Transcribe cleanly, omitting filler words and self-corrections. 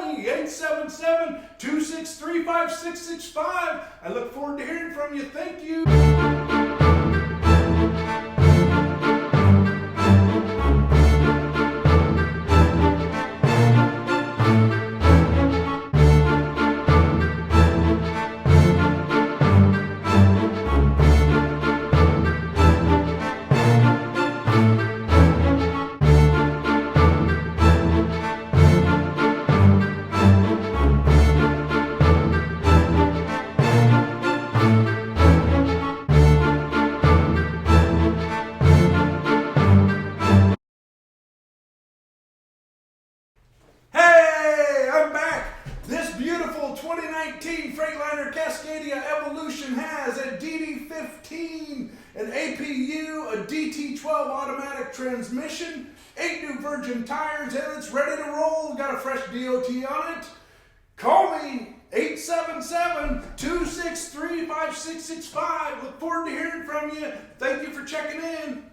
call me, 877-263-5665. I look forward to hearing from you. Thank you. Hey, I'm back. This beautiful 2019 Freightliner Cascadia Evolution has a DD15, an APU, a DT12 automatic transmission, 8 new virgin tires, and it's ready to roll. Got a fresh DOT on it. Call me, 877-263-5665. Look forward to hearing from you. Thank you for checking in.